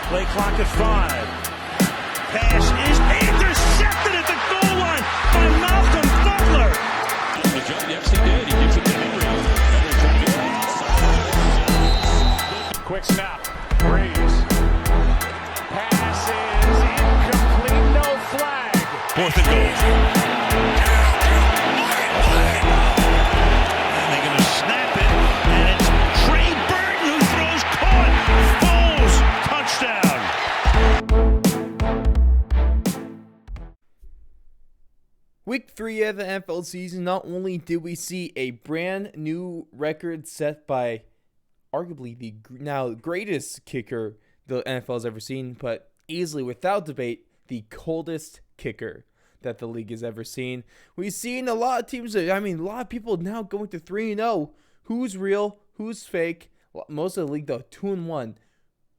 Play clock at 5. Pass is intercepted at the goal line by Malcolm Butler. Yes, he did. He gives it to Henry. Quick snap. Breeze. Pass is incomplete. No flag. 4th and goal. And they're going to snap it, and it's Trey Burton who throws caught. Foles, touchdown. Week 3 of the NFL season, not only did we see a brand new record set by arguably the now greatest kicker the NFL has ever seen, but easily, without debate, the coldest kicker that the league has ever seen. We've seen a lot of teams, a lot of people now going to 3-0. Who's real? Who's fake? Most of the league, though, 2-1.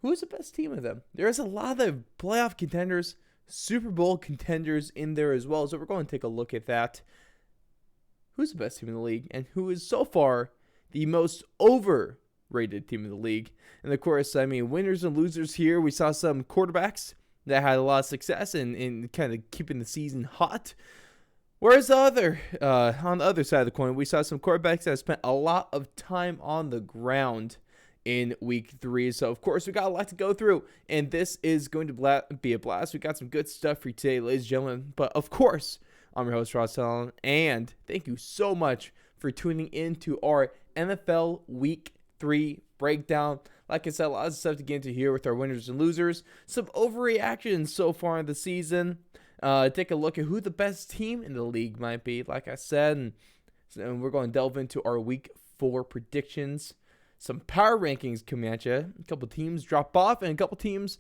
Who's the best team of them? There's a lot of playoff contenders, Super Bowl contenders in there as well, so we're going to take a look at that. Who's the best team in the league, and who is so far the most overrated team in the league? And of course, winners and losers here. We saw some quarterbacks that had a lot of success in kind of keeping the season hot. Whereas on the other side of the coin, we saw some quarterbacks that spent a lot of time on the ground in week 3. So, of course, we got a lot to go through, and this is going to be a blast. We got some good stuff for you today, ladies and gentlemen. But, of course, I'm your host, Ross Allen, and thank you so much for tuning in to our NFL Week 3 breakdown. Like I said, a lot of stuff to get into here with our winners and losers. Some overreactions so far in the season. Take a look at who the best team in the league might be, like I said. And we're going to delve into our Week 4 predictions. Some power rankings coming at you. A couple teams drop off and a couple teams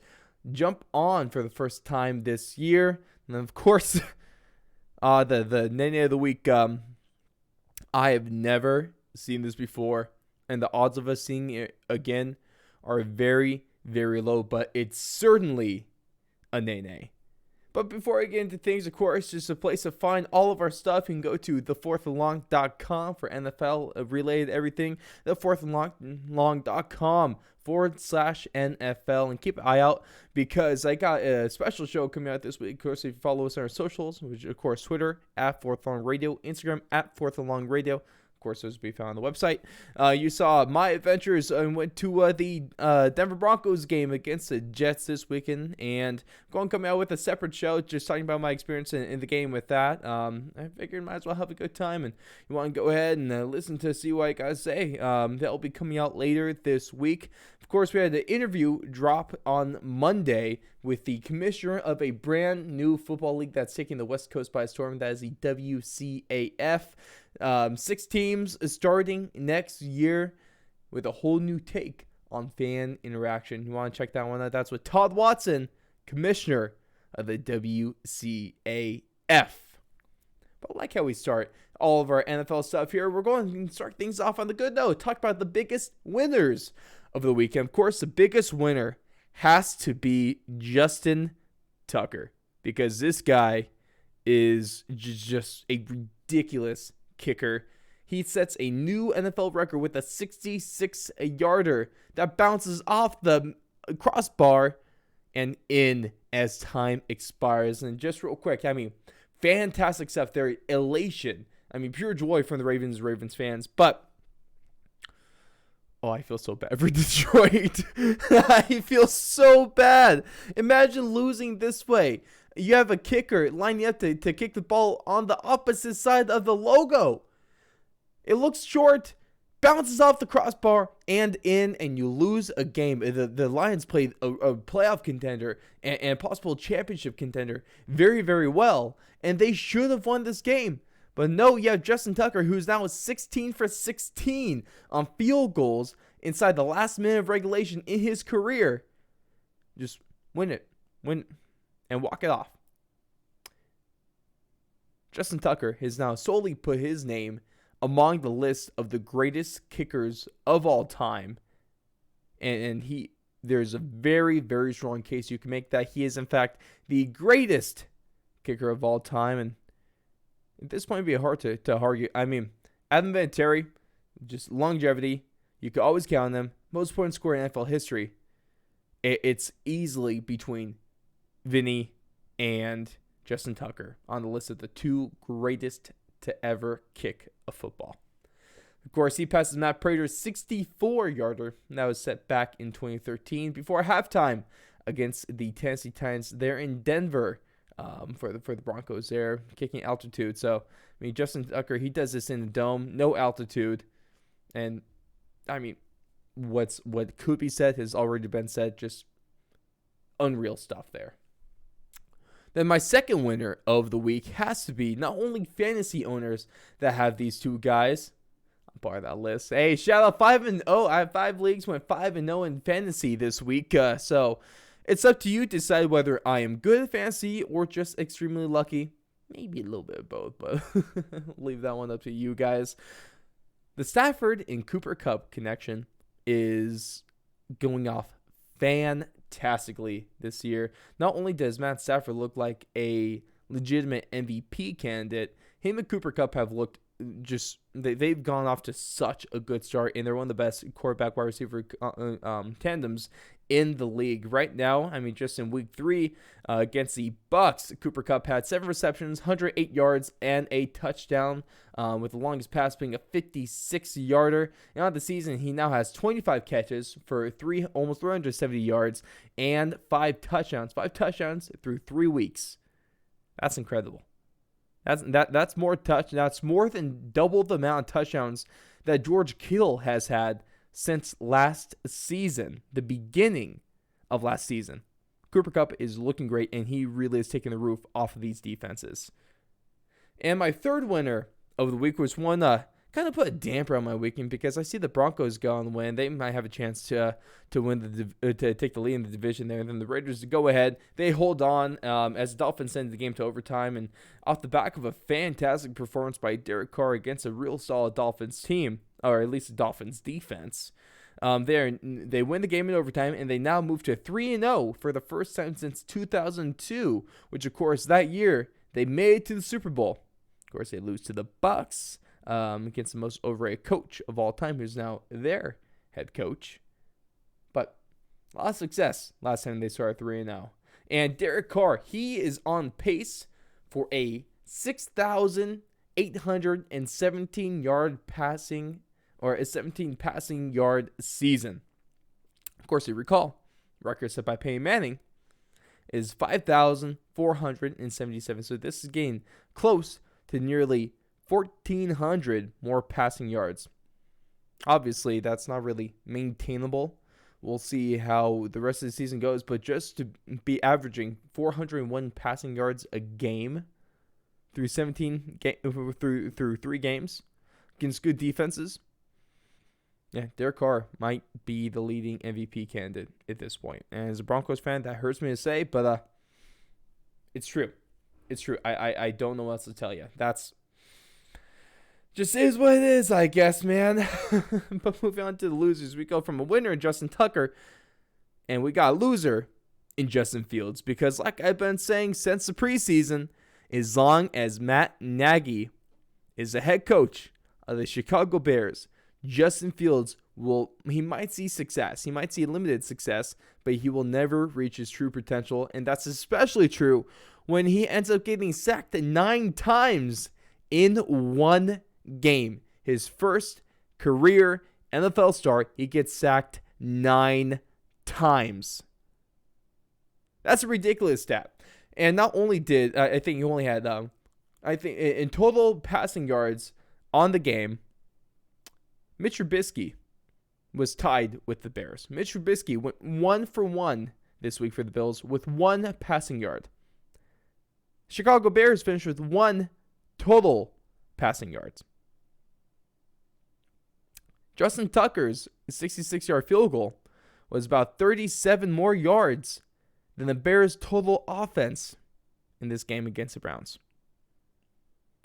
jump on for the first time this year. And then, of course, the name of the week. I have never seen this before, and the odds of us seeing it again are very, very low, but it's certainly a nay-nay. But before I get into things, of course, just a place to find all of our stuff. You can go to thefourthandlong.com for NFL-related everything. Thefourthandlong.com/NFL. And keep an eye out because I got a special show coming out this week. Of course, if you follow us on our socials, which of course, Twitter, @FourthLongRadio, Instagram, @FourthAndLongRadio. Of course, those will be found on the website. You saw my adventures and went to the Denver Broncos game against the Jets this weekend, and I'm going to come out with a separate show just talking about my experience in the game with that. I figured might as well have a good time, and you want to go ahead and listen to see what I got to say. That'll be coming out later this week. Of course, we had the interview drop on Monday with the commissioner of a brand new football league that's taking the West Coast by storm. That is the WCAF. 6 teams starting next year with a whole new take on fan interaction. You want to check that one out? That's with Todd Watson, commissioner of the WCAF. But I like how we start all of our NFL stuff here. We're going to start things off on the good note. Talk about the biggest winners of the weekend. Of course, the biggest winner has to be Justin Tucker, because this guy is just a ridiculous kicker. He sets a new NFL record with a 66-yarder that bounces off the crossbar and in as time expires. And just real quick, fantastic stuff there. Elation. Pure joy from the Ravens fans. But I feel so bad for Detroit. I feel so bad. Imagine losing this way. You have a kicker lining up to kick the ball on the opposite side of the logo. It looks short, bounces off the crossbar and in, and you lose a game. The Lions played a playoff contender and possible championship contender very, very well, and they should have won this game. But no, you have Justin Tucker, who's now 16 for 16 on field goals inside the last minute of regulation in his career. Just win, and walk it off. Justin Tucker has now solely put his name among the list of the greatest kickers of all time. And there's a very, very strong case you can make that he is, in fact, the greatest kicker of all time. And at this point, it'd be hard to argue. Adam Vinatieri, just longevity. You can always count on them. Most points scored in NFL history. it's easily between Vinny and Justin Tucker on the list of the two greatest to ever kick a football. Of course, he passes Matt Prater's 64-yarder. That was set back in 2013 before halftime against the Tennessee Titans there in Denver for the Broncos there, kicking altitude. So, I mean, Justin Tucker, he does this in the dome, no altitude. And, I mean, what could be said has already been said. Just unreal stuff there. Then my second winner of the week has to be not only fantasy owners that have these two guys. I'm part of that list. Hey, shout out 5-0. I have 5 leagues, went 5-0 in fantasy this week. So it's up to you to decide whether I am good at fantasy or just extremely lucky. Maybe a little bit of both, but leave that one up to you guys. The Stafford and Cooper Kupp connection is going off fantastically this year. Not only does Matt Stafford look like a legitimate MVP candidate, him and Cooper Kupp have looked just, they've gone off to such a good start, and they're one of the best quarterback wide receiver tandems in the league right now. I mean, just in week 3 against the Bucks, Cooper Kupp had 7 receptions, 108 yards, and a touchdown, with the longest pass being a 56-yarder. And on the season, he now has 25 catches for almost 370 yards and 5 touchdowns. 5 touchdowns through 3 weeks. That's incredible. That's more That's more than double the amount of touchdowns that George Kittle has had since last season, the beginning of last season. Cooper Kupp is looking great, and he really is taking the roof off of these defenses. And my third winner of the week was one kind of put a damper on my weekend because I see the Broncos go and win. They might have a chance to win to take the lead in the division there. And then the Raiders go ahead. They hold on as the Dolphins send the game to overtime. And off the back of a fantastic performance by Derek Carr against a real solid Dolphins team, or at least a Dolphins defense, they win the game in overtime, and they now move to 3-0 for the first time since 2002, which, of course, that year they made it to the Super Bowl. Of course, they lose to the Bucs. Against the most overrated coach of all time, who's now their head coach. But a lot of success last time they started 3-0. And Derek Carr, he is on pace for a 6,817 yard passing, or a 17 passing yard season. Of course, you recall, record set by Peyton Manning is 5,477. So this is getting close to nearly 1,400 more passing yards. Obviously, that's not really maintainable. We'll see how the rest of the season goes, but just to be averaging 401 passing yards a game through 3 games against good defenses. Yeah, Derek Carr might be the leading MVP candidate at this point. And as a Broncos fan, that hurts me to say, but it's true. It's true. I don't know what else to tell you. That's just is what it is, I guess, man. But moving on to the losers, we go from a winner in Justin Tucker, and we got a loser in Justin Fields. Because like I've been saying since the preseason, as long as Matt Nagy is the head coach of the Chicago Bears, Justin Fields he might see success. He might see limited success, but he will never reach his true potential. And that's especially true when he ends up getting sacked 9 times in one game. His first career NFL start, he gets sacked 9 times. That's a ridiculous stat. And not only did I think he only had in total passing yards on the game, Mitch Trubisky was tied with the Bears. Mitch Trubisky went 1 for 1 this week for the Bills with 1 passing yard. Chicago Bears finished with 1 total passing yards. Justin Tucker's 66-yard field goal was about 37 more yards than the Bears' total offense in this game against the Browns.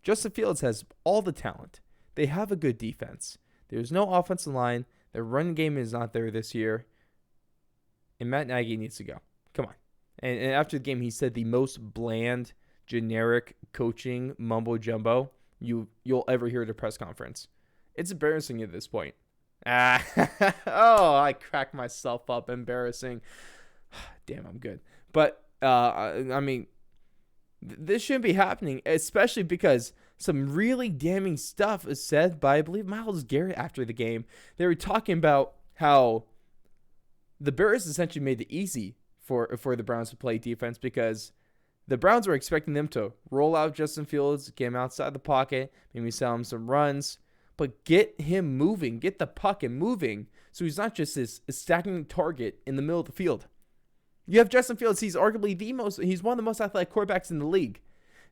Justin Fields has all the talent. They have a good defense. There's no offensive line. Their run game is not there this year. And Matt Nagy needs to go. Come on. And after the game, he said the most bland, generic coaching mumbo-jumbo you'll ever hear at a press conference. It's embarrassing at this point. I cracked myself up. Embarrassing. Damn, I'm good. But, I mean, this shouldn't be happening, especially because some really damning stuff is said by, I believe, Myles Garrett after the game. They were talking about how the Bears essentially made it easy for the Browns to play defense because the Browns were expecting them to roll out Justin Fields, get him outside the pocket, maybe sell him some runs, but get him moving, get the puck and moving so he's not just this stacking target in the middle of the field. You have Justin Fields, he's arguably he's one of the most athletic quarterbacks in the league.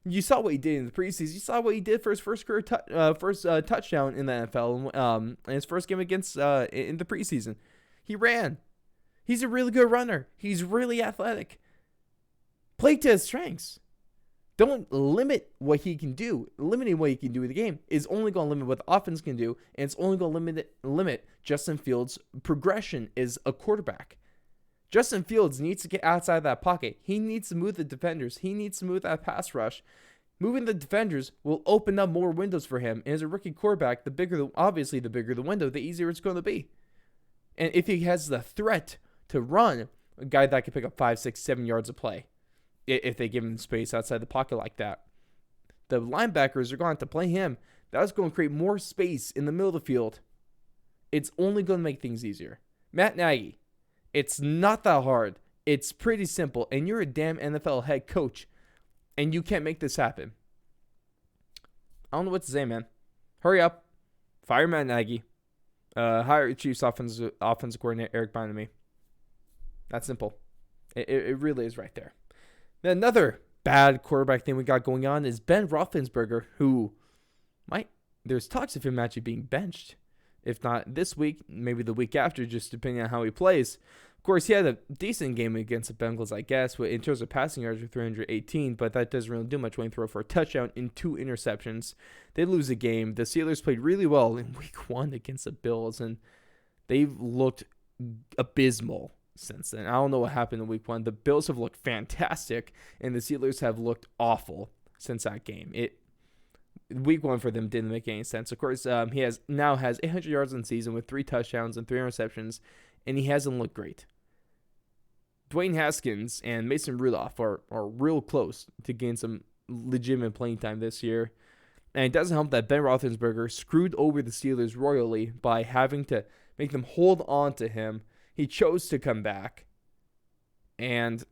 You saw what he did in the preseason. You saw what he did for his first career touchdown in the NFL in his first game against in the preseason. He ran. He's a really good runner. He's really athletic. Play to his strengths. Don't limit what he can do. Limiting what he can do in the game is only going to limit what the offense can do, and it's only going to limit Justin Fields' progression as a quarterback. Justin Fields needs to get outside that pocket. He needs to move the defenders. He needs to move that pass rush. Moving the defenders will open up more windows for him. And as a rookie quarterback, the bigger the window, the easier it's going to be. And if he has the threat to run, a guy that can pick up 5, 6, 7 yards of play, if they give him space outside the pocket like that, the linebackers are going to have to play him. That's going to create more space in the middle of the field. It's only going to make things easier. Matt Nagy. It's not that hard. It's pretty simple. And you're a damn NFL head coach. And you can't make this happen. I don't know what to say, man. Hurry up. Fire Matt Nagy. Hire Chiefs offensive coordinator Eric Bieniemy. That's simple. It really is right there. Then another bad quarterback thing we got going on is Ben Roethlisberger, who there's talks of him actually being benched. If not this week, maybe the week after, just depending on how he plays. Of course, he had a decent game against the Bengals, I guess, in terms of passing yards with 318, but that doesn't really do much when you throw for a touchdown and 2 interceptions. They lose the game. The Steelers played really well in week 1 against the Bills, and they've looked abysmal since then. I don't know what happened in week 1. The Bills have looked fantastic, and the Steelers have looked awful since that game. Week 1 for them didn't make any sense. Of course, he now has 800 yards in the season with 3 touchdowns and 3 interceptions, and he hasn't looked great. Dwayne Haskins and Mason Rudolph are real close to gain some legitimate playing time this year. And it doesn't help that Ben Roethlisberger screwed over the Steelers royally by having to make them hold on to him. He chose to come back, and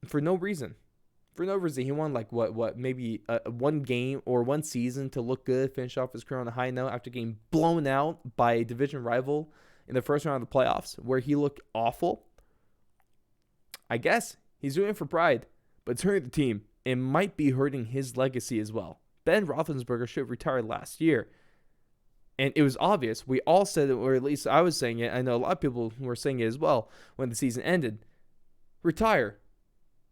for no reason. For no reason. He won maybe one game or one season to look good, finish off his career on a high note after getting blown out by a division rival in the first round of the playoffs where he looked awful. I guess he's doing it for pride, but it's hurting the team. It might be hurting his legacy as well. Ben Roethlisberger should have retired last year. And it was obvious. We all said it, or at least I was saying it. I know a lot of people were saying it as well when the season ended. Retire.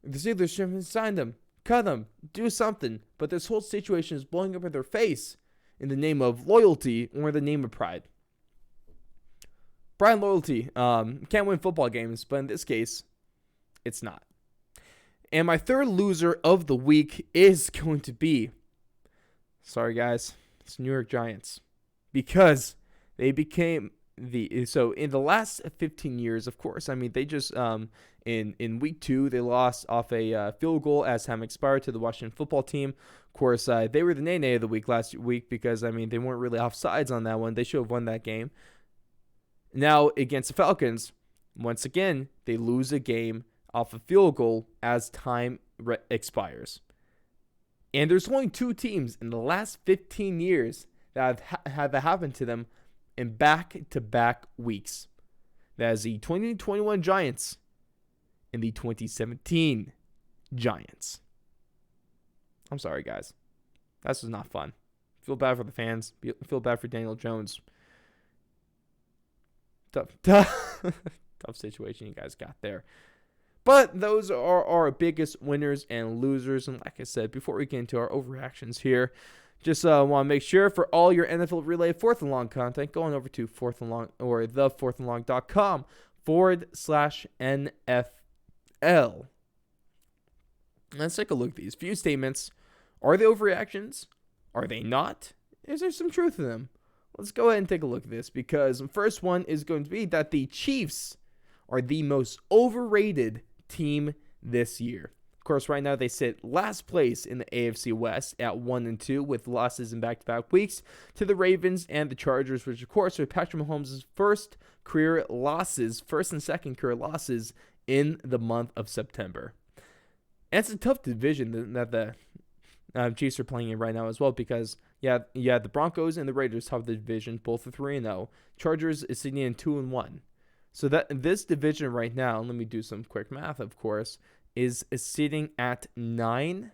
The Steelers should have signed him, cut him, do something. But this whole situation is blowing up in their face in the name of loyalty or the name of pride. Pride and loyalty can't win football games, but in this case, it's not. And my third loser of the week is going to be, sorry guys, it's New York Giants. Because they became so in the last 15 years, of course, I mean, they just, in week 2, they lost off a field goal as time expired to the Washington football team. Of course, they were the nay of the week last week because, I mean, they weren't really offsides on that one. They should have won that game. Now, against the Falcons, once again, they lose a game off a field goal as time expires. And there's only 2 teams in the last 15 years that have happened to them in back-to-back weeks. That is the 2021 Giants and the 2017 Giants. I'm sorry, guys. This was not fun. Feel bad for the fans. Feel bad for Daniel Jones. Tough situation you guys got there. But those are our biggest winners and losers. And like I said, before we get into our overreactions here, just want to make sure for all your NFL related 4th and long content, go on over to 4th and long or the4thandlong.com/NFL. Let's take a look at these few statements. Are they overreactions? Are they not? Is there some truth in them? Let's go ahead and take a look at this because the first one is going to be that the Chiefs are the most overrated team this year. Of course, right now they sit last place in the AFC West at 1-2 with losses in back-to-back weeks to the Ravens and the Chargers, which of course are Patrick Mahomes' first and second career losses in the month of September. And it's a tough division that the Chiefs are playing in right now as well, because the Broncos and the Raiders top the division, both are 3-0. Chargers is sitting in 2-1. So that this division right now, let me do some quick math, of course, is sitting at 9-3.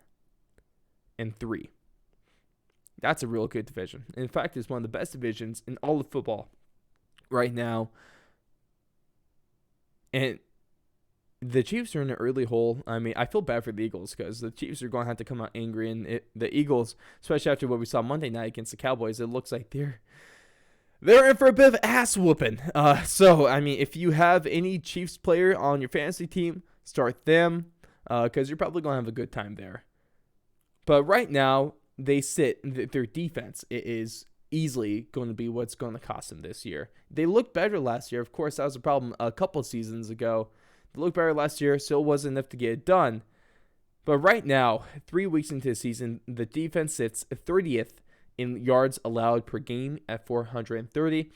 That's a real good division. In fact, it's one of the best divisions in all of football right now. And the Chiefs are in an early hole. I mean, I feel bad for the Eagles because the Chiefs are going to have to come out angry. And the Eagles, especially after what we saw Monday night against the Cowboys, it looks like they're in for a bit of ass whooping. So, I mean, if you have any Chiefs player on your fantasy team, start them because you're probably going to have a good time there. But right now, their defense is easily going to be what's going to cost them this year. They looked better last year. Of course, that was a problem a couple seasons ago. They looked better last year, still wasn't enough to get it done. But right now, 3 weeks into the season, the defense sits 30th in yards allowed per game at 430.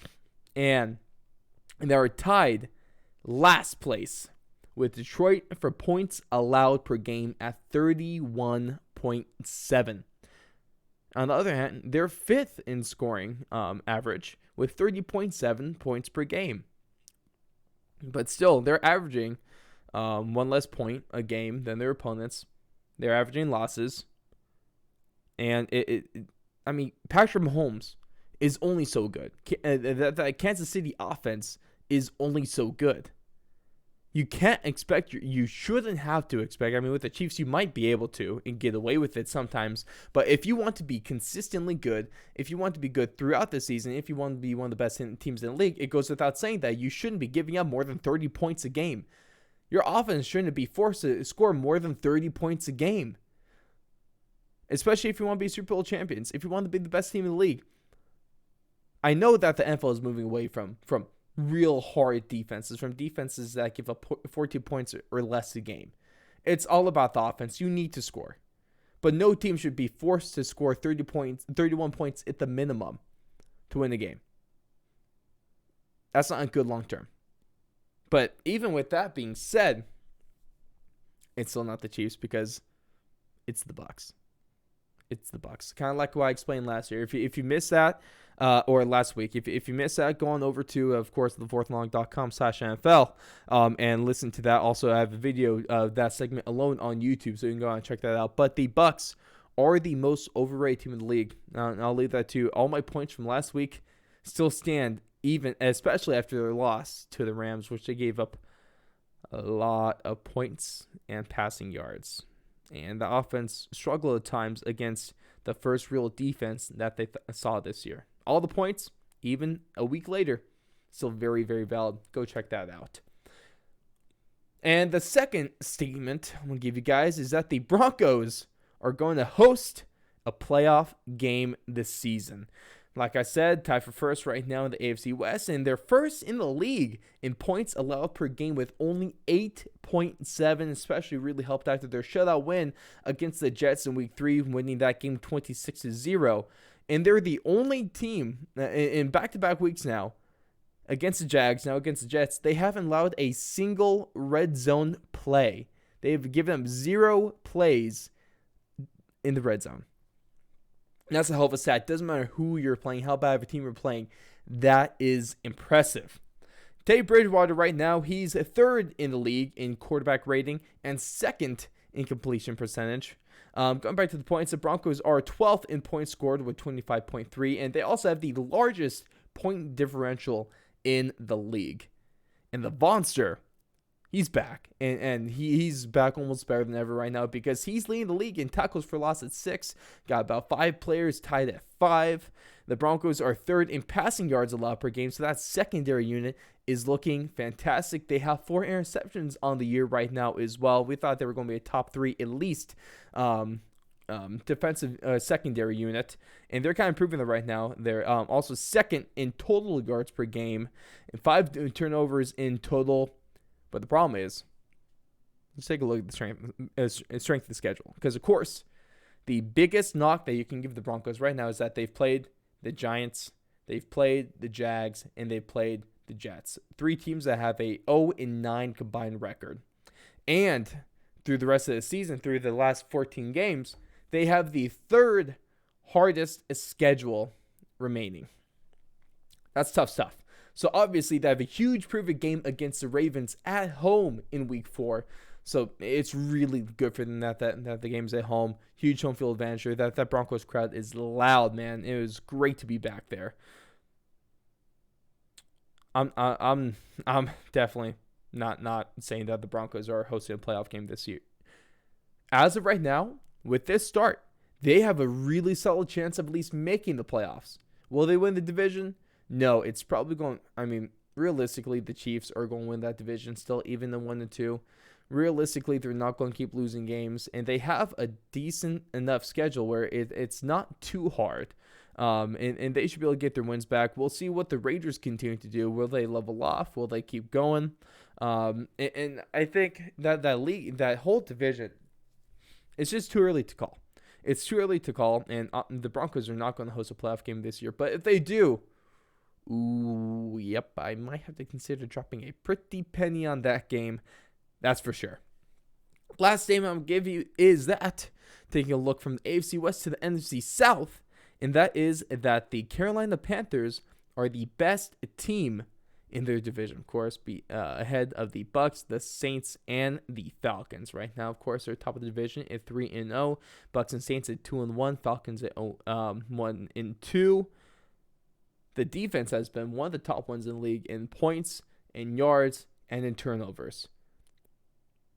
And they are tied last place with Detroit for points allowed per game at 31.7. On the other hand, they're fifth in scoring average with 30.7 points per game. But still, they're averaging one less point a game than their opponents. They're averaging losses. And I mean, Patrick Mahomes is only so good. That Kansas City offense is only so good. You can't expect, you shouldn't have to expect. I mean, with the Chiefs, you might be able to and get away with it sometimes. But if you want to be consistently good, if you want to be good throughout the season, if you want to be one of the best teams in the league, it goes without saying that you shouldn't be giving up more than 30 points a game. Your offense shouldn't be forced to score more than 30 points a game. Especially if you want to be Super Bowl champions, if you want to be the best team in the league. I know that the NFL is moving away from real hard defenses, from defenses that give up 14 points or less a game. It's all about the offense. You need to score. But no team should be forced to score 31 points at the minimum to win a game. That's not good long term. But even with that being said, it's still not the Chiefs because it's the Bucs. It's the Bucs. Kind of like what I explained last year. If you missed that, or last week, if you missed that, go on over to, of course, thefourthlong.com/NFL and listen to that. Also, I have a video of that segment alone on YouTube, so you can go and check that out. But the Bucs are the most overrated team in the league. And I'll leave that to you. All my points from last week still stand, even especially after their loss to the Rams, which they gave up a lot of points and passing yards. And the offense struggled at times against the first real defense that they saw this year. All the points, even a week later, still very, very valid. Go check that out. And the second statement I'm going to give you guys is that the Broncos are going to host a playoff game this season. Like I said, tied for first right now in the AFC West, and they're first in the league in points allowed per game with only 8.7, especially really helped after their shutout win against the Jets in Week 3, winning that game 26-0. And they're the only team in back-to-back weeks now against the Jags, now against the Jets. They haven't allowed a single red zone play. They've given them 0 plays in the red zone. And that's a hell of a stat. Doesn't matter who you're playing, how bad of a team you're playing. That is impressive. Teddy Bridgewater right now, he's third in the league in quarterback rating and second in completion percentage. Going back to the points, the Broncos are 12th in points scored with 25.3, and they also have the largest point differential in the league. And the Monster, he's back, and he's back almost better than ever right now because he's leading the league in tackles for loss at 6. Got about 5 players tied at 5. The Broncos are third in passing yards allowed per game, so that secondary unit is looking fantastic. They have 4 interceptions on the year right now as well. We thought they were going to be a top 3 at least defensive secondary unit, and they're kind of proving that right now. They're also second in total yards per game and 5 turnovers in total. But the problem is, let's take a look at the strength of the schedule. Because, of course, the biggest knock that you can give the Broncos right now is that they've played the Giants, they've played the Jags, and they've played the Jets. 3 teams that have a 0-9 combined record. And through the rest of the season, through the last 14 games, they have the 3rd hardest schedule remaining. That's tough stuff. So obviously they have a huge prove-it game against the Ravens at home in Week 4. So it's really good for them that the game's at home. Huge home field advantage. That Broncos crowd is loud, man. It was great to be back there. I'm definitely not saying that the Broncos are hosting a playoff game this year. As of right now, with this start, they have a really solid chance of at least making the playoffs. Will they win the division? No, it's probably going. I mean, realistically, the Chiefs are going to win that division still, even the 1-2. Realistically, they're not going to keep losing games, and they have a decent enough schedule where it's not too hard. And they should be able to get their wins back. We'll see what the Raiders continue to do. Will they level off? Will they keep going? And I think that league, that whole division, it's just too early to call. It's too early to call, and the Broncos are not going to host a playoff game this year. But if they do, ooh, yep, I might have to consider dropping a pretty penny on that game. That's for sure. Last statement I'm going to give you is that, taking a look from the AFC West to the NFC South, and that is that the Carolina Panthers are the best team in their division. Of course, ahead of the Bucks, the Saints, and the Falcons. Right now, of course, they're top of the division at 3-0. Bucks and Saints at 2-1. Falcons at 1-2. The defense has been one of the top ones in the league in points, in yards, and in turnovers.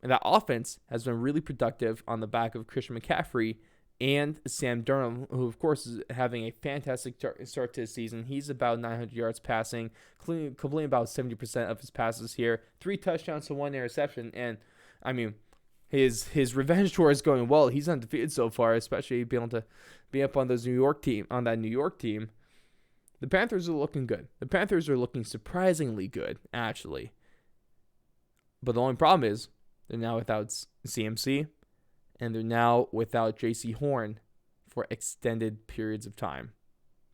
And that offense has been really productive on the back of Christian McCaffrey and Sam Darnold, who, of course, is having a fantastic start to the season. He's about 900 yards passing, completing about 70% of his passes here. 3 touchdowns to 1 interception. And, I mean, his revenge tour is going well. He's undefeated so far, especially being able to be up on that New York team. The Panthers are looking good. The Panthers are looking surprisingly good, actually. But the only problem is they're now without CMC, and they're now without J.C. Horn for extended periods of time.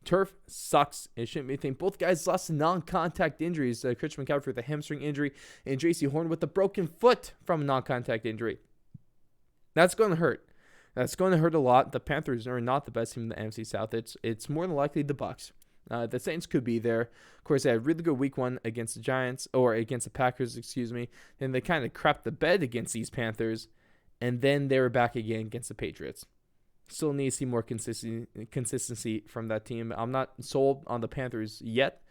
Turf sucks. It shouldn't be a thing. Both guys lost to non-contact injuries. Christian McCaffrey with a hamstring injury, and J.C. Horn with a broken foot from a non-contact injury. That's going to hurt. That's going to hurt a lot. The Panthers are not the best team in the NFC South. It's more than likely the Bucs. The Saints could be there. Of course, they had a really good week 1 against the Giants, or against the Packers, Then they kind of crapped the bed against these Panthers, and then they were back again against the Patriots. Still need to see more consistency from that team. I'm not sold on the Panthers yet,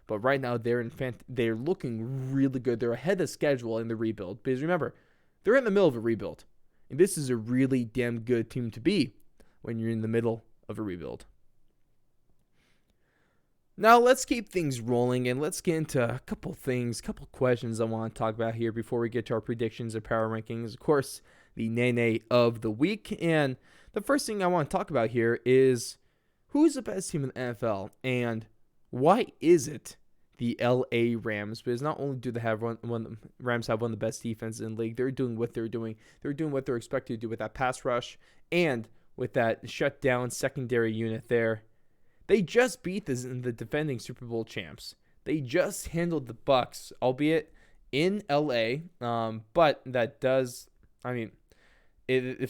but right now they're looking really good. They're ahead of schedule in the rebuild. Because remember, they're in the middle of a rebuild. And this is a really damn good team to be when you're in the middle of a rebuild. Now, let's keep things rolling, and let's get into a couple questions I want to talk about here before we get to our predictions and power rankings. Of course, the Nene of the week. And the first thing I want to talk about here is who's the best team in the NFL, and why is it the LA Rams? Because not only do they have Rams have one of the best defenses in the league, they're doing what they're doing. They're doing what they're expected to do with that pass rush and with that shutdown secondary unit there. They just beat the defending Super Bowl champs. They just handled the Bucs, albeit in LA. But that does, I mean,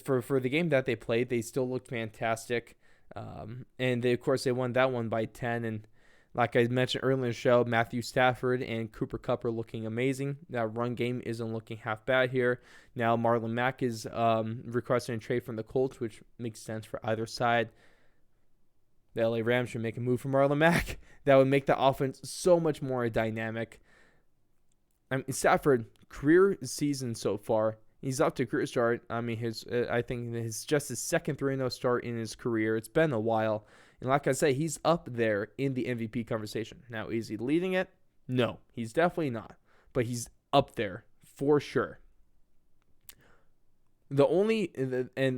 for the game that they played, they still looked fantastic. And they, of course, they won that one by 10. And like I mentioned earlier in the show, Matthew Stafford and Cooper Kupp are looking amazing. That run game isn't looking half bad here. Now Marlon Mack is requesting a trade from the Colts, which makes sense for either side. The LA Rams should make a move for Marlon Mack. That would make the offense so much more dynamic. I mean, Stafford, career season so far, he's up to a career start. I mean, I think his just his second 3-0 start in his career. It's been a while. And like I say, he's up there in the MVP conversation. Now, is he leading it? No, he's definitely not. But he's up there for sure. And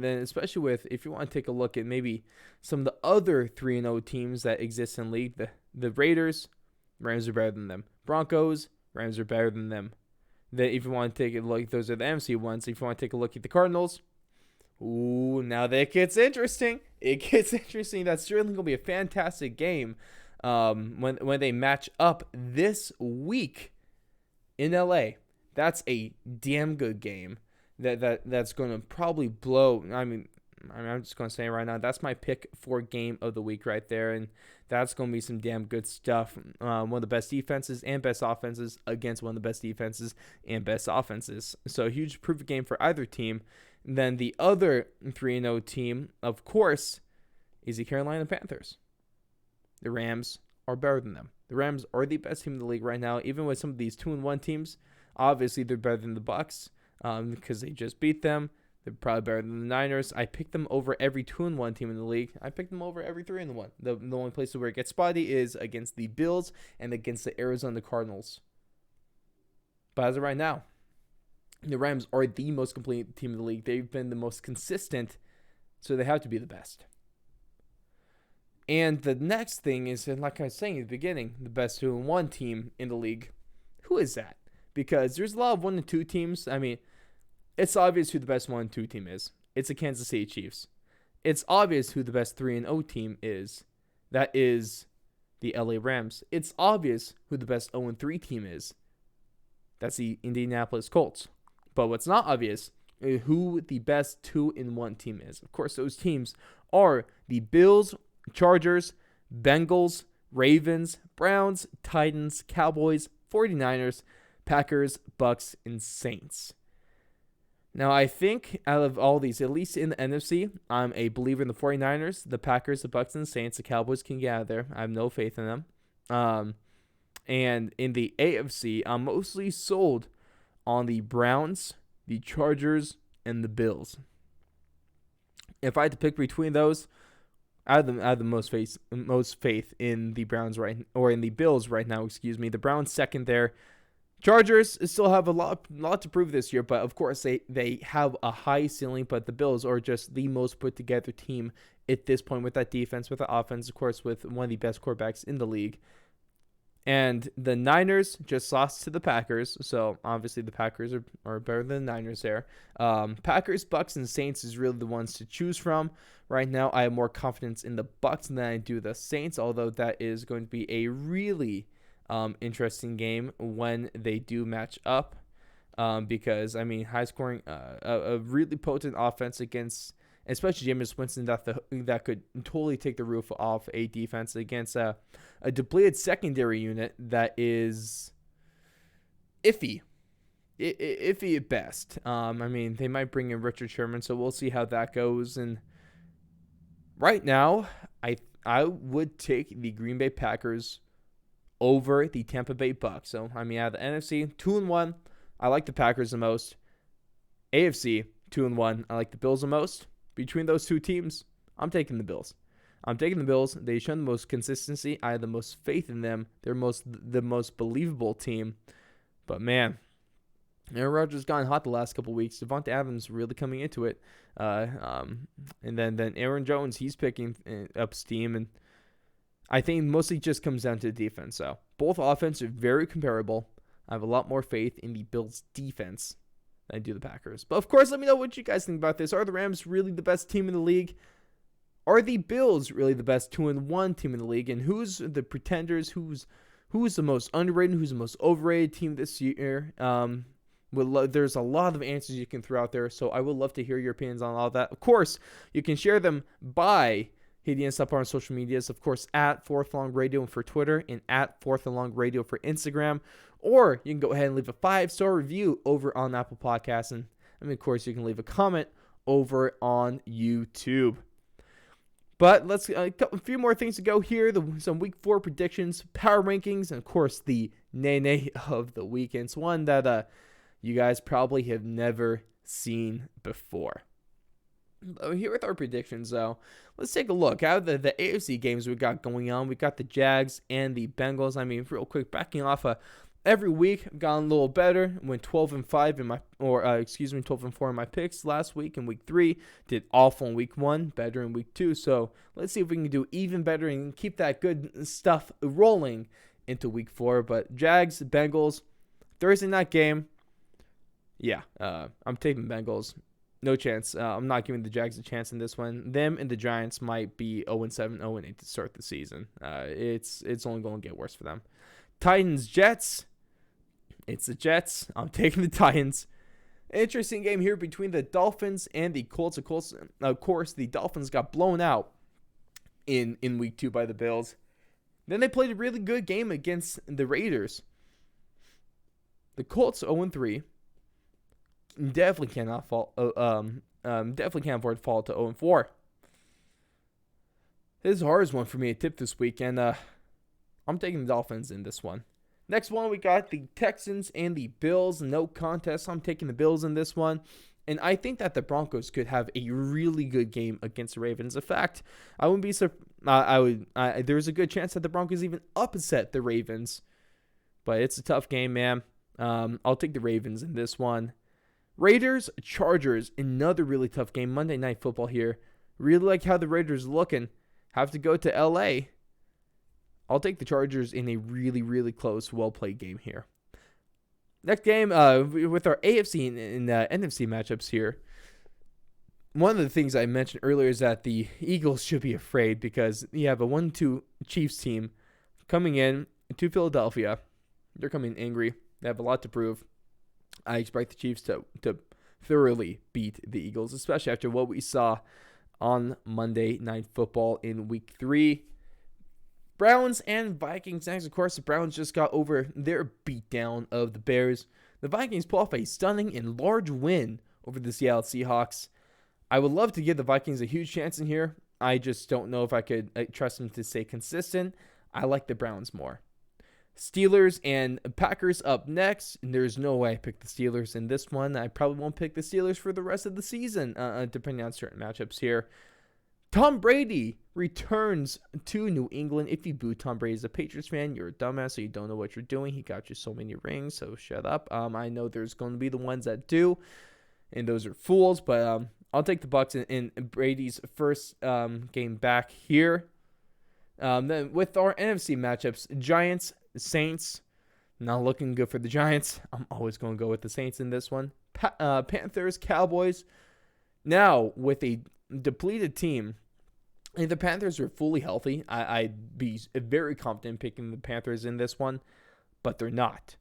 then especially with, if you want to take a look at maybe some of the other 3-0 teams that exist in the league, the Raiders, Rams are better than them. Broncos, Rams are better than them. That if you want to take a look, those are the NFC ones. If you want to take a look at the Cardinals, ooh, now that gets interesting. It gets interesting. That's certainly going to be a fantastic game when they match up this week in LA. That's a damn good game. That's going to probably blow. I'm just going to say it right now, that's my pick for game of the week right there. And that's going to be some damn good stuff. One of the best defenses and best offenses against one of the best defenses and best offenses. So a huge proof game for either team. And then the other 3-0 team, of course, is the Carolina Panthers. The Rams are better than them. The Rams are the best team in the league right now, even with some of these 2-1 teams. Obviously, they're better than the Bucs because they just beat them. They're probably better than the Niners. I picked them over every 2-1 team in the league. I picked them over every 3-1. The only places where it gets spotty is against the Bills and against the Arizona Cardinals. But as of right now, the Rams are the most complete team in the league. They've been the most consistent, so they have to be the best. And the next thing is, and like I was saying at the beginning, the best 2-1 team in the league. Who is that? Because there's a lot of 1-2 teams. I mean, it's obvious who the best 1-2 team is. It's the Kansas City Chiefs. It's obvious who the best 3-0 team is. That is the LA Rams. It's obvious who the best 0-3 team is. That's the Indianapolis Colts. But what's not obvious is who the best 2-1 team is. Of course, those teams are the Bills, Chargers, Bengals, Ravens, Browns, Titans, Cowboys, 49ers, Packers, Bucks, and Saints. Now, I think out of all these, at least in the NFC, I'm a believer in the 49ers, the Packers, the Bucks, and the Saints. The Cowboys can get out of there. I have no faith in them. And in the AFC, I'm mostly sold on the Browns, the Chargers, and the Bills. If I had to pick between those, I have the most faith in the Browns in the Bills right now. Excuse me. The Browns second there. Chargers still have a lot to prove this year, but of course they have a high ceiling. But the Bills are just the most put together team at this point with that defense, with the offense, of course, with one of the best quarterbacks in the league. And the Niners just lost to the Packers, so obviously the Packers are better than the Niners there. Packers, Bucks, and Saints is really the ones to choose from. Right now, I have more confidence in the Bucks than I do the Saints, although that is going to be a really interesting game when they do match up. Because, I mean, high scoring, a really potent offense against, especially Jameis Winston, that could totally take the roof off a defense against a depleted secondary unit that is iffy at best. I mean, they might bring in Richard Sherman, so we'll see how that goes. And right now, I would take the Green Bay Packers over the Tampa Bay Bucks. So, I mean, out of the NFC, 2-1, I like the Packers the most. AFC, 2-1, I like the Bills the most. Between those two teams, I'm taking the Bills. They show the most consistency. I have the most faith in them. They're the most believable team. But, man, Aaron Rodgers has gotten hot the last couple weeks. Devontae Adams really coming into it. And then Aaron Jones, he's picking up steam. And I think mostly just comes down to the defense. So both offenses are very comparable. I have a lot more faith in the Bills' defense than I do the Packers. But, of course, let me know what you guys think about this. Are the Rams really the best team in the league? Are the Bills really the best 2-1 team in the league? And who's the pretenders? Who's the most underrated? Who's the most overrated team this year? There's a lot of answers you can throw out there, so I would love to hear your opinions on all that. Of course, you can share them by hitting us up on our social medias, of course, at Fourth Long Radio for Twitter and at Fourth and Long Radio for Instagram. Or you can go ahead and leave a 5-star review over on Apple Podcasts. And of course, you can leave a comment over on YouTube. But let's a few more things to go here. Some Week 4 predictions, power rankings, and of course the nay of the weekends. One that you guys probably have never seen before. Here with our predictions, though, let's take a look. Out of the AFC games we got going on, we got the Jags and the Bengals. I mean, real quick, backing off every week, I've gotten a little better. Went 12-5 12-4 in my picks last week in Week 3. Did awful in Week 1, better in Week 2. So let's see if we can do even better and keep that good stuff rolling into Week 4. But Jags, Bengals, Thursday night game. Yeah, I'm taking the Bengals. No chance. I'm not giving the Jags a chance in this one. Them and the Giants might be 0-7, 0-8 to start the season. It's only going to get worse for them. Titans, Jets. It's the Jets. I'm taking the Titans. Interesting game here between the Dolphins and the Colts. Of course, the Dolphins got blown out in week 2 by the Bills. Then they played a really good game against the Raiders. The Colts 0-3. Definitely cannot fall. Definitely can't afford to fall to 0-4. This is the hardest one for me to tip this week, and I'm taking the Dolphins in this one. Next one, we got the Texans and the Bills. No contest. I'm taking the Bills in this one. And I think that the Broncos could have a really good game against the Ravens. In fact, I wouldn't be there's a good chance that the Broncos even upset the Ravens. But it's a tough game, man. I'll take the Ravens in this one. Raiders, Chargers, another really tough game. Monday Night Football here. Really like how the Raiders are looking. Have to go to L.A. I'll take the Chargers in a really, really close, well-played game here. Next game, with our AFC and NFC matchups here. One of the things I mentioned earlier is that the Eagles should be afraid because you have a 1-2 Chiefs team coming in to Philadelphia. They're coming angry. They have a lot to prove. I expect the Chiefs to thoroughly beat the Eagles, especially after what we saw on Monday Night Football in Week 3. Browns and Vikings next. Of course, the Browns just got over their beatdown of the Bears. The Vikings pull off a stunning and large win over the Seattle Seahawks. I would love to give the Vikings a huge chance in here. I just don't know if I could trust them to stay consistent. I like the Browns more. Steelers and Packers up next. And there's no way I pick the Steelers in this one. I probably won't pick the Steelers for the rest of the season, depending on certain matchups here. Tom Brady returns to New England. If you boo Tom Brady as a Patriots fan, you're a dumbass, so you don't know what you're doing. He got you so many rings, so shut up. I know there's going to be the ones that do, and those are fools, but I'll take the Bucs in Brady's first game back here. Then with our NFC matchups, Giants, Saints, not looking good for the Giants. I'm always going to go with the Saints in this one. Panthers, Cowboys. Now, with a depleted team, if the Panthers are fully healthy, I'd be very confident picking the Panthers in this one, but they're not.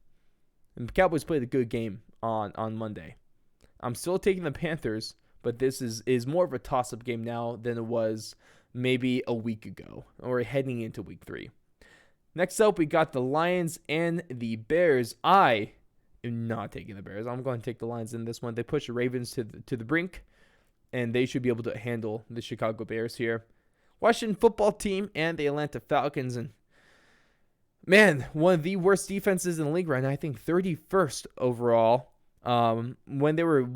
And the Cowboys played a good game on Monday. I'm still taking the Panthers, but this is more of a toss-up game now than it was maybe a week ago or heading into week 3. Next up, we got the Lions and the Bears. I am not taking the Bears. I'm going to take the Lions in this one. They push the Ravens to the brink, and they should be able to handle the Chicago Bears here. Washington football team and the Atlanta Falcons. And man, one of the worst defenses in the league right now. I think 31st overall. When they were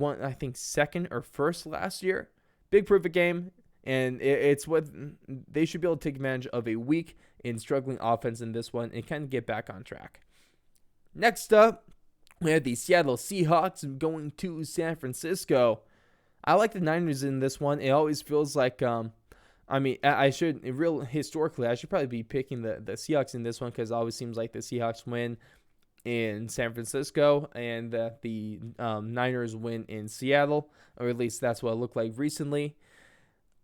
second or first last year. Big proof of game. And it's what they should be able to take advantage of a weak and struggling offense in this one and kind of get back on track. Next up, we have the Seattle Seahawks going to San Francisco. I like the Niners in this one. It always feels like, historically, I should probably be picking the Seahawks in this one because it always seems like the Seahawks win in San Francisco and that the Niners win in Seattle, or at least that's what it looked like recently.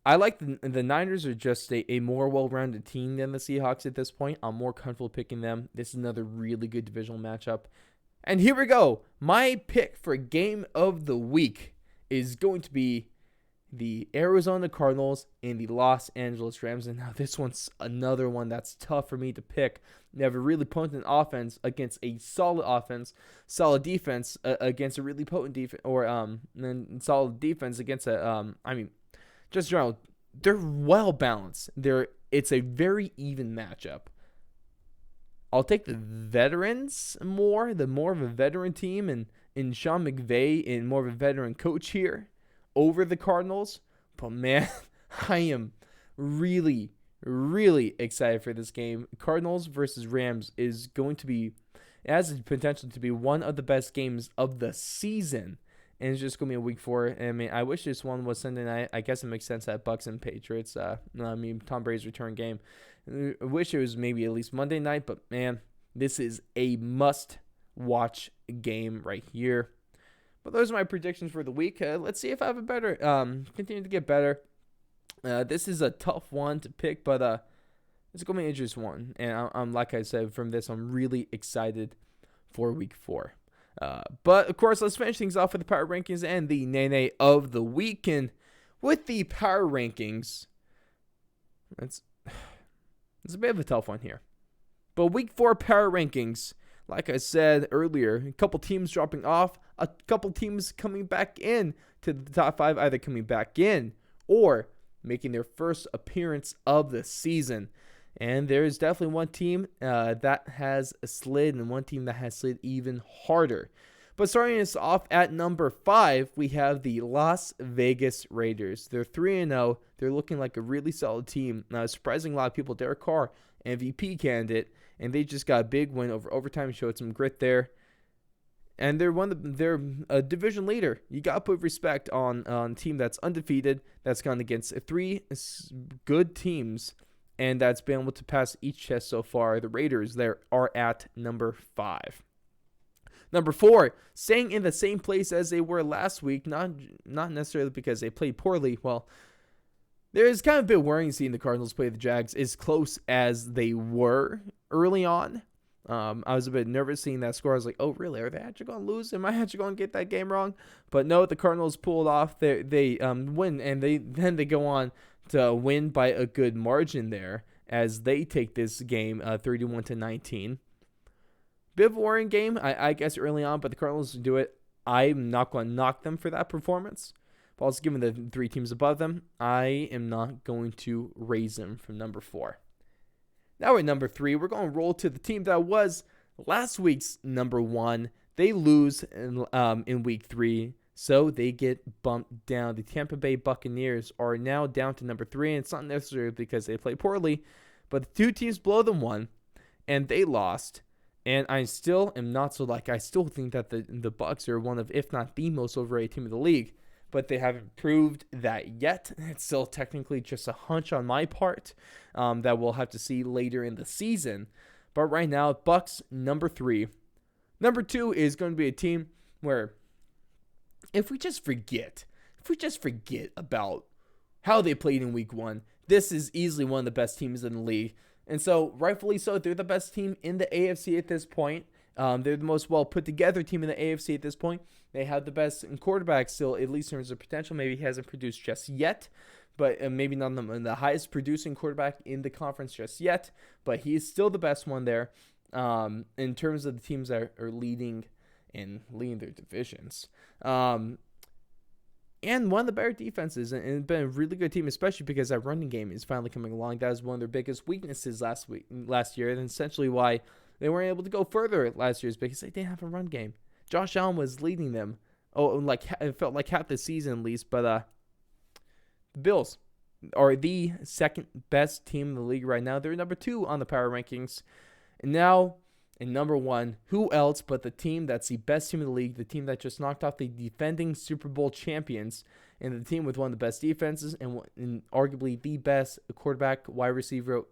I like the Niners are just a more well-rounded team than the Seahawks at this point. I'm more comfortable picking them. This is another really good divisional matchup. And here we go. My pick for game of the week is going to be the Arizona Cardinals and the Los Angeles Rams. And now this one's another one that's tough for me to pick. They have a really potent offense against a solid offense, solid defense against a really potent defense, or then solid defense against just general, they're well balanced. It's a very even matchup. I'll take the veterans more of a veteran team and Sean McVay and more of a veteran coach here over the Cardinals. But man, I am really, really excited for this game. Cardinals versus Rams is going to be, it has the potential to be one of the best games of the season. And it's just going to be a week 4. I mean, I wish this one was Sunday night. I guess it makes sense that Bucs and Patriots. Tom Brady's return game. I wish it was maybe at least Monday night. But, man, this is a must-watch game right here. But those are my predictions for the week. Let's see if I have a better, continue to get better. This is a tough one to pick, but it's going to be an interesting one. And I'm like I said, from this, I'm really excited for week 4. But, of course, let's finish things off with the power rankings and the Nene of the week. And with the power rankings, it's a bit of a tough one here. But week 4 power rankings, like I said earlier, a couple teams dropping off, a couple teams coming back in to the top 5, either coming back in or making their first appearance of the season. And there is definitely one team that has slid and one team that has slid even harder. But starting us off at number 5, we have the Las Vegas Raiders. They're 3-0. They're looking like a really solid team. Surprising a lot of people, Derek Carr, MVP candidate, and they just got a big win over overtime, showed some grit there. And they're a division leader. You got to put respect on a team that's undefeated, that's gone against 3 good teams, and that's been able to pass each test so far. The Raiders there are at number 5. Number 4, staying in the same place as they were last week, not necessarily because they played poorly. Well, there is kind of a bit worrying seeing the Cardinals play the Jags as close as they were early on. I was a bit nervous seeing that score. I was like, oh, really? Are they actually going to lose? Am I actually going to get that game wrong? But no, the Cardinals pulled off. They win, and they go on to win by a good margin there as they take this game 31-19. Bit of a worrying game, I guess, early on, but the Cardinals do it. I'm not going to knock them for that performance. But also, given the 3 teams above them, I am not going to raise them from number 4. Now we're at number 3. We're going to roll to the team that was last week's number 1. They lose in week 3, so they get bumped down. The Tampa Bay Buccaneers are now down to number 3, and it's not necessarily because they play poorly, but the 2 teams below them won, and they lost. And I still am not so I still think that the Bucs are one of, if not the most overrated team in the league, but they haven't proved that yet. It's still technically just a hunch on my part that we'll have to see later in the season. But right now, Bucs number 3. Number 2 is going to be a team where if we just forget about how they played in week 1, this is easily one of the best teams in the league. And so, rightfully so, they're the best team in the AFC at this point. They're the most well put together team in the AFC at this point. They have the best quarterback still, at least in terms of potential. Maybe he hasn't produced just yet, but maybe not the highest producing quarterback in the conference just yet. But he is still the best one there in terms of the teams that are leading their divisions. And one of the better defenses, and it's been a really good team, especially because that running game is finally coming along. That was one of their biggest weaknesses last year, and essentially why they weren't able to go further last year is because they didn't have a run game. Josh Allen was leading them. It felt like half the season at least. But the Bills are the second best team in the league right now. They're number 2 on the power rankings, and now in number 1, who else but the team that's the best team in the league, the team that just knocked off the defending Super Bowl champions, and the team with one of the best defenses and arguably the best quarterback, wide receiver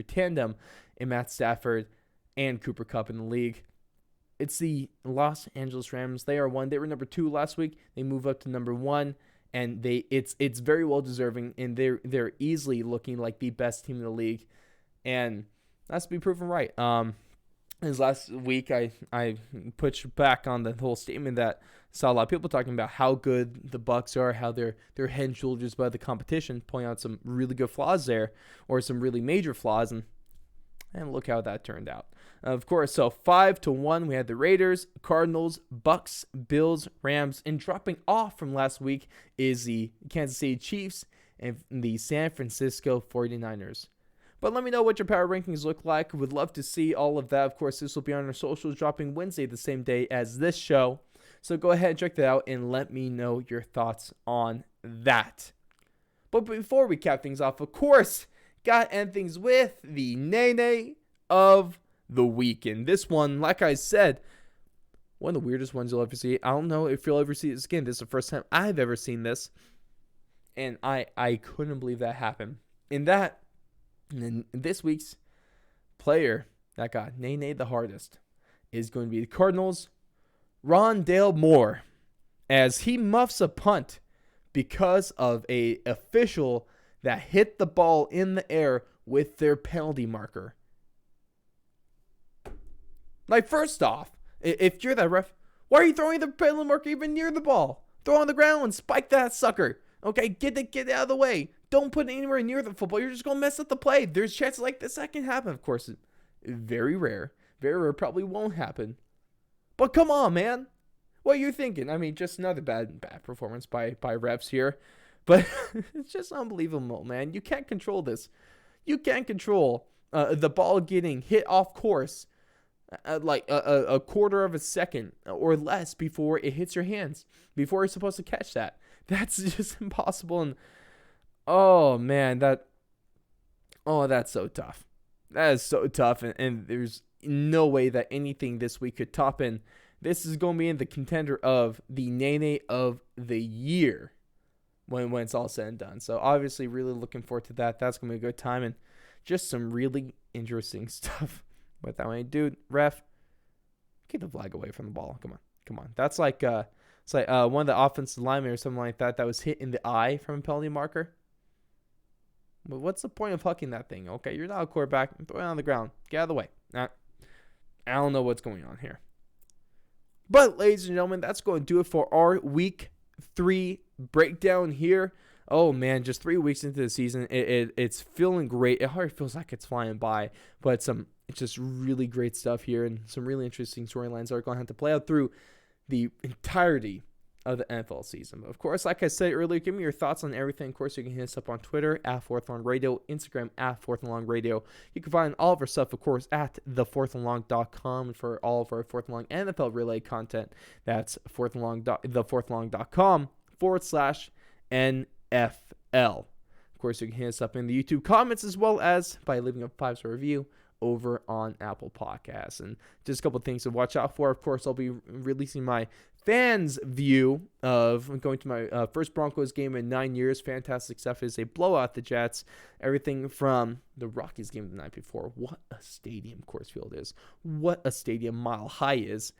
tandem in Matt Stafford and Cooper Kupp in the league. It's the Los Angeles Rams. They are 1. They were number 2 last week. They move up to number 1, and it's very well deserving, and they're easily looking like the best team in the league, and that's to be proven right. This last week, I pushed back on the whole statement that saw a lot of people talking about how good the Bucs are, how they're head and shoulders above the competition, pointing out some really good flaws there, or some really major flaws, and look how that turned out. Of course, so 5-1, we had the Raiders, Cardinals, Bucs, Bills, Rams, and dropping off from last week is the Kansas City Chiefs and the San Francisco 49ers. But let me know what your power rankings look like. Would love to see all of that. Of course, this will be on our socials, dropping Wednesday the same day as this show. So go ahead and check that out and let me know your thoughts on that. But before we cap things off, of course, got to end things with the Nene of the week. And this one, like I said, one of the weirdest ones you'll ever see. I don't know if you'll ever see this again. This is the first time I've ever seen this. And I couldn't believe that happened. And this week's player that got Nene the hardest is going to be the Cardinals' Rondale Moore. as he muffs a punt because of a official that hit the ball in the air with their penalty marker. Like, first off, if you're that ref, why are you throwing the penalty marker even near the ball? Throw it on the ground and spike that sucker. Okay, get it out of the way. Don't put it anywhere near the football. You're just going to mess up the play. There's chances like this that can happen. Of course, very rare. Very rare. Probably won't happen. But come on, man. What are you thinking? I mean, just another bad performance by refs here. But it's just unbelievable, man. You can't control this. You can't control the ball getting hit off course like a quarter of a second or less before it hits your hands, before you're supposed to catch that. That's just impossible. And oh man, that's so tough. That is so tough, and there's no way that anything this week could top in. This is going to be in the contender of the Nene of the year when it's all said and done. So obviously really looking forward to that. That's going to be a good time and just some really interesting stuff. But that way, dude, ref, get the flag away from the ball. Come on. That's like it's like one of the offensive linemen or something like that was hit in the eye from a penalty marker. But what's the point of hucking that thing? Okay, you're not a quarterback. Throw it on the ground. Get out of the way. I don't know what's going on here. But, ladies and gentlemen, that's going to do it for our Week 3 breakdown here. Oh, man, just 3 weeks into the season, it's feeling great. It already feels like it's flying by, but it's just really great stuff here, and some really interesting storylines are going to have to play out through the entirety of the NFL season. But of course, like I said earlier, give me your thoughts on everything. Of course, you can hit us up on Twitter at 4th and Long Radio, Instagram at 4th and Long Radio. You can find all of our stuff, of course, at thefourthandlong.com. And for all of our 4th and Long NFL related content, that's thefourthandlong.com/NFL. Of course, you can hit us up in the YouTube comments as well as by leaving a 5-star review over on Apple Podcasts. And just a couple of things to watch out for. Of course, I'll be releasing my fans view of going to my first Broncos game in 9 years. Fantastic stuff. Is a blowout the Jets. Everything from the Rockies game the night before. What a stadium Coors Field is. What a stadium Mile High is.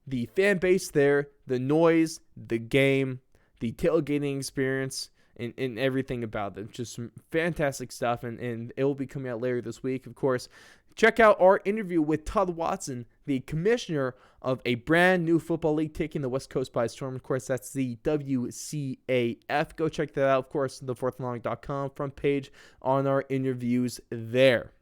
The fan base there, the noise, the game, the tailgating experience, and everything about them. Just some fantastic stuff, and it will be coming out later this week. Of course, check out our interview with Todd Watson, the commissioner of a brand new football league taking the West Coast by storm. Of course, that's the WCAF. Go check that out. Of course, thefourthandlong.com front page on our interviews there.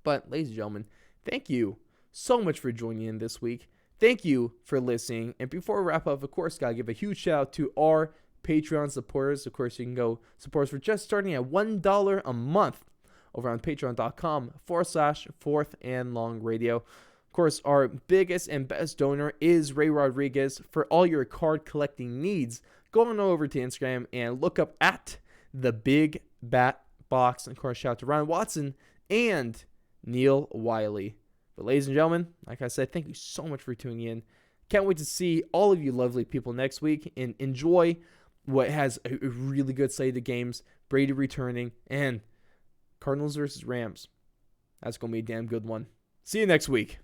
But, ladies and gentlemen, thank you so much for joining in this week. Thank you for listening. And before we wrap up, of course, got to give a huge shout out to our Patreon supporters. Of course, you can go support us for just starting at $1 a month over on patreon.com/4th and Long Radio. Of course, our biggest and best donor is Ray Rodriguez. For all your card collecting needs, go on over to Instagram and look up at the Big Bat Box. And of course, shout out to Ryan Watson and Neil Wiley. But ladies and gentlemen, like I said, thank you so much for tuning in. Can't wait to see all of you lovely people next week and enjoy what has a really good slate of games. Brady returning and Cardinals versus Rams. That's going to be a damn good one. See you next week.